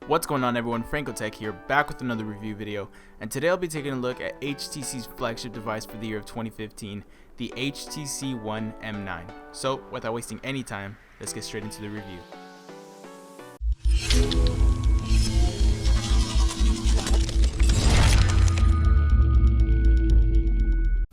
What's going on everyone, Francotech here, back with another review video, and today I'll be taking a look at HTC's flagship device for the year of 2015, the HTC One M9. So, without wasting any time, let's get straight into the review.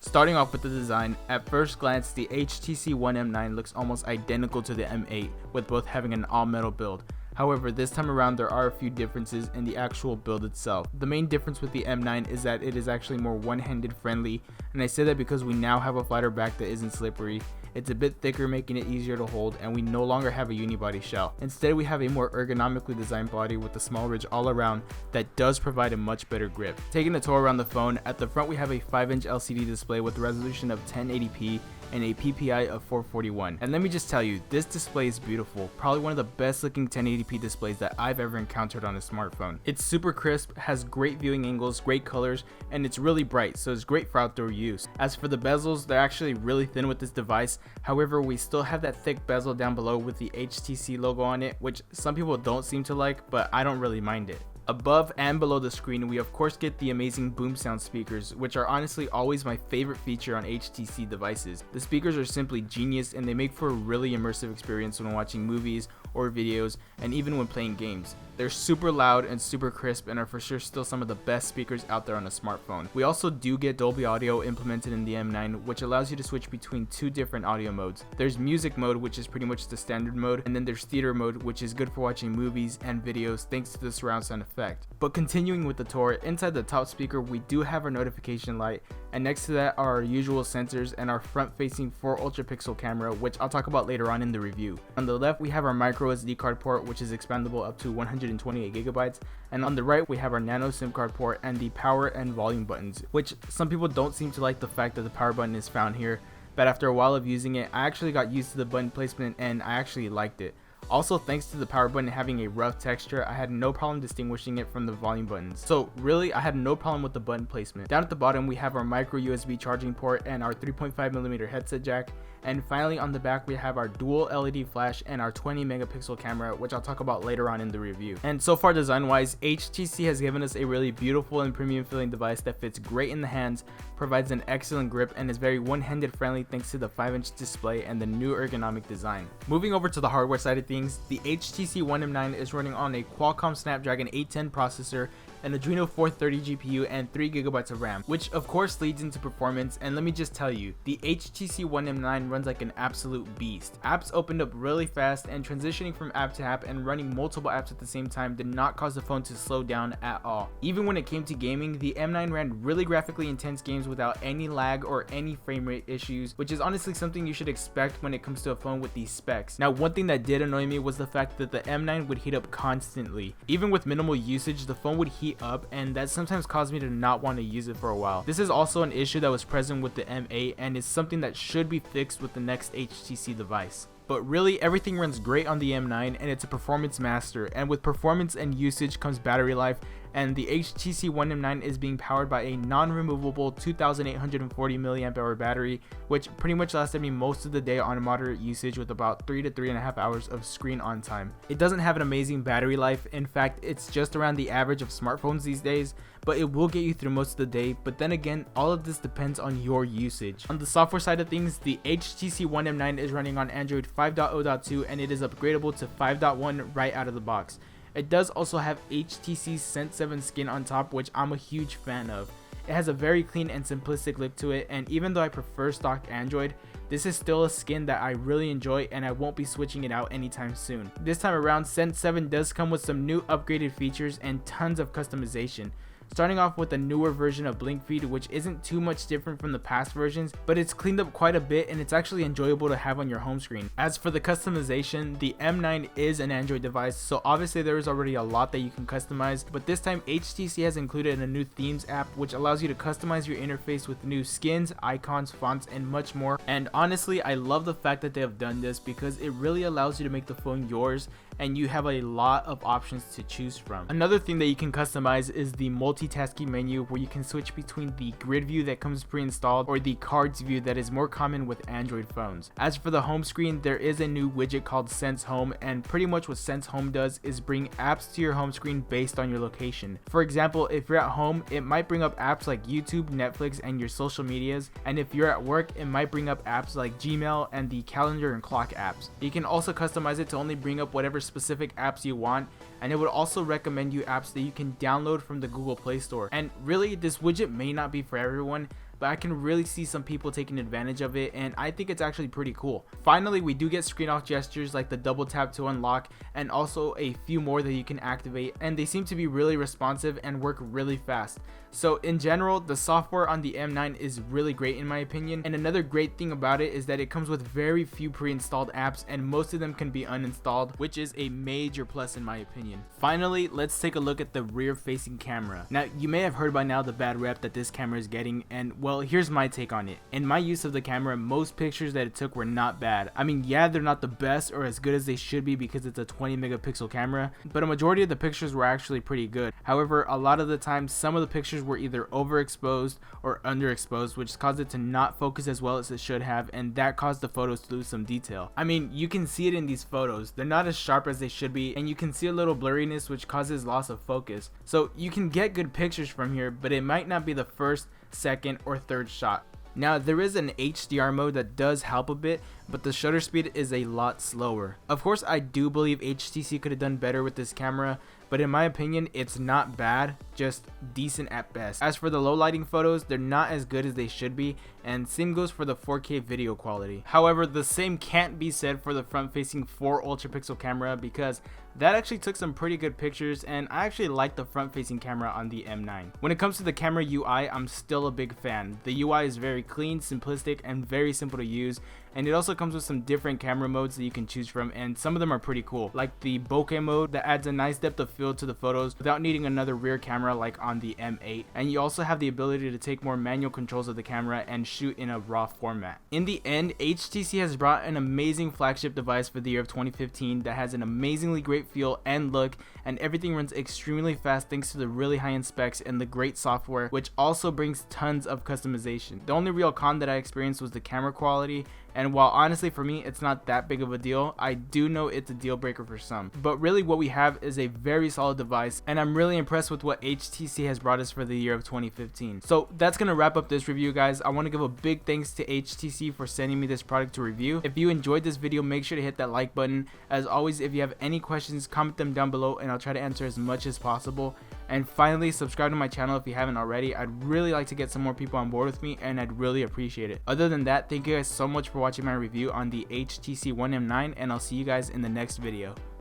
Starting off with the design, at first glance the HTC One M9 looks almost identical to the M8, with both having an all-metal build. However, this time around there are a few differences in the actual build itself. The main difference with the M9 is that it is actually more one-handed friendly, and I say that because we now have a flatter back that isn't slippery. It's a bit thicker, making it easier to hold, and we no longer have a unibody shell. Instead, we have a more ergonomically designed body with a small ridge all around that does provide a much better grip. Taking a tour around the phone, at the front we have a 5-inch LCD display with a resolution of 1080p and a PPI of 441. And let me just tell you, this display is beautiful, probably one of the best looking 1080p displays that I've ever encountered on a smartphone. It's super crisp, has great viewing angles, great colors, and it's really bright, so it's great for outdoor use. As for the bezels, they're actually really thin with this device. However, we still have that thick bezel down below with the HTC logo on it, which some people don't seem to like, but I don't really mind it. Above and below the screen, we of course get the amazing Boomsound speakers, which are honestly always my favorite feature on HTC devices. The speakers are simply genius and they make for a really immersive experience when watching movies or videos, and even when playing games. They're super loud and super crisp and are for sure still some of the best speakers out there on a smartphone. We also do get Dolby Audio implemented in the M9, which allows you to switch between two different audio modes. There's music mode, which is pretty much the standard mode, and then there's theater mode, which is good for watching movies and videos thanks to the surround sound effect. But continuing with the tour, inside the top speaker we do have our notification light, and next to that are our usual sensors and our front-facing 4 ultra-pixel camera, which I'll talk about later on in the review. On the left we have our micro SD card port, which is expandable up to 128 gigabytes, and on the right we have our nano SIM card port and the power and volume buttons, which some people don't seem to like the fact that the power button is found here, but after a while of using it I actually got used to the button placement and I actually liked it. Also, thanks to the power button having a rough texture, I had no problem distinguishing it from the volume buttons. So really, I had no problem with the button placement. Down at the bottom, we have our micro USB charging port and our 3.5mm headset jack. And finally, on the back, we have our dual LED flash and our 20 megapixel camera, which I'll talk about later on in the review. And so far, design-wise, HTC has given us a really beautiful and premium feeling device that fits great in the hands, provides an excellent grip, and is very one-handed friendly thanks to the 5-inch display and the new ergonomic design. Moving over to the hardware side of things, the HTC One M9 is running on a Qualcomm Snapdragon 810 processor, an Adreno 430 GPU, and 3GB of RAM, which of course leads into performance. And let me just tell you, the HTC One M9 runs like an absolute beast. Apps opened up really fast, and transitioning from app to app and running multiple apps at the same time did not cause the phone to slow down at all. Even when it came to gaming, the M9 ran really graphically intense games without any lag or any frame rate issues, which is honestly something you should expect when it comes to a phone with these specs. Now, one thing that did annoy me was the fact that the M9 would heat up constantly. Even with minimal usage, the phone would heat up, and that sometimes caused me to not want to use it for a while. This is also an issue that was present with the M8 and is something that should be fixed with the next HTC device. But really, everything runs great on the M9 and it's a performance master, and with performance and usage comes battery life, and the HTC One M9 is being powered by a non-removable 2840 mAh battery, which pretty much lasted me most of the day on moderate usage with about 3 to 3.5 hours of screen on time. It doesn't have an amazing battery life, in fact it's just around the average of smartphones these days, but it will get you through most of the day. But then again, all of this depends on your usage. On the software side of things, the HTC One M9 is running on Android 5.0.2 and it is upgradable to 5.1 right out of the box. It does also have HTC's Sense 7 skin on top, which I'm a huge fan of. It has a very clean and simplistic look to it, and even though I prefer stock Android, this is still a skin that I really enjoy and I won't be switching it out anytime soon. This time around, Sense 7 does come with some new upgraded features and tons of customization. Starting off with a newer version of Blink Feed, which isn't too much different from the past versions, but it's cleaned up quite a bit and it's actually enjoyable to have on your home screen. As for the customization, the M9 is an Android device, so obviously there is already a lot that you can customize, but this time HTC has included a new themes app which allows you to customize your interface with new skins, icons, fonts, and much more. And honestly, I love the fact that they have done this because it really allows you to make the phone yours and you have a lot of options to choose from. Another thing that you can customize is the multitasking menu, where you can switch between the grid view that comes pre-installed or the cards view that is more common with Android phones. As for the home screen, there is a new widget called Sense Home, and pretty much what Sense Home does is bring apps to your home screen based on your location. For example, if you're at home, it might bring up apps like YouTube, Netflix, and your social medias, and if you're at work, it might bring up apps like Gmail and the calendar and clock apps. You can also customize it to only bring up whatever specific apps you want, and it would also recommend you apps that you can download from the Google Play Store. And really, this widget may not be for everyone, but I can really see some people taking advantage of it, and I think it's actually pretty cool. Finally, we do get screen off gestures like the double tap to unlock, and also a few more that you can activate, and they seem to be really responsive and work really fast. So in general, the software on the M9 is really great in my opinion, and another great thing about it is that it comes with very few pre-installed apps, and most of them can be uninstalled, which is a major plus in my opinion. Finally, let's take a look at the rear facing camera. Now, you may have heard by now the bad rep that this camera is getting, and well, here's my take on it. In my use of the camera, most pictures that it took were not bad. I mean, yeah, they're not the best or as good as they should be because it's a 20 megapixel camera, but a majority of the pictures were actually pretty good. However, a lot of the time, some of the pictures were either overexposed or underexposed, which caused it to not focus as well as it should have, and that caused the photos to lose some detail. I mean, you can see it in these photos. They're not as sharp as they should be, and you can see a little blurriness, which causes loss of focus. So you can get good pictures from here, but it might not be the first, second, or third shot. Now, there is an HDR mode that does help a bit, but the shutter speed is a lot slower. Of course, I do believe HTC could have done better with this camera, but in my opinion, it's not bad, just decent at best. As for the low lighting photos, they're not as good as they should be, and same goes for the 4K video quality. However, the same can't be said for the front-facing 4 ultra pixel camera, because that actually took some pretty good pictures, and I actually like the front-facing camera on the M9. When it comes to the camera UI, I'm still a big fan. The UI is very clean, simplistic, and very simple to use, and it also comes with some different camera modes that you can choose from, and some of them are pretty cool, like the bokeh mode that adds a nice depth of field to the photos without needing another rear camera like on the M8, and you also have the ability to take more manual controls of the camera and shoot in a RAW format. In the end, HTC has brought an amazing flagship device for the year of 2015 that has an amazingly great feel and look, and everything runs extremely fast thanks to the really high-end specs and the great software, which also brings tons of customization. The only real con that I experienced was the camera quality, and while honestly for me it's not that big of a deal, I do know it's a deal breaker for some. But really what we have is a very solid device, and I'm really impressed with what HTC has brought us for the year of 2015. So that's gonna wrap up this review, guys. I want to give a big thanks to HTC for sending me this product to review. If you enjoyed this video, make sure to hit that like button. As always, if you have any questions, comment them down below and I'll try to answer as much as possible. And finally, subscribe to my channel if you haven't already. I'd really like to get some more people on board with me, and I'd really appreciate it. Other than that, thank you guys so much for watching my review on the HTC One M9, and I'll see you guys in the next video.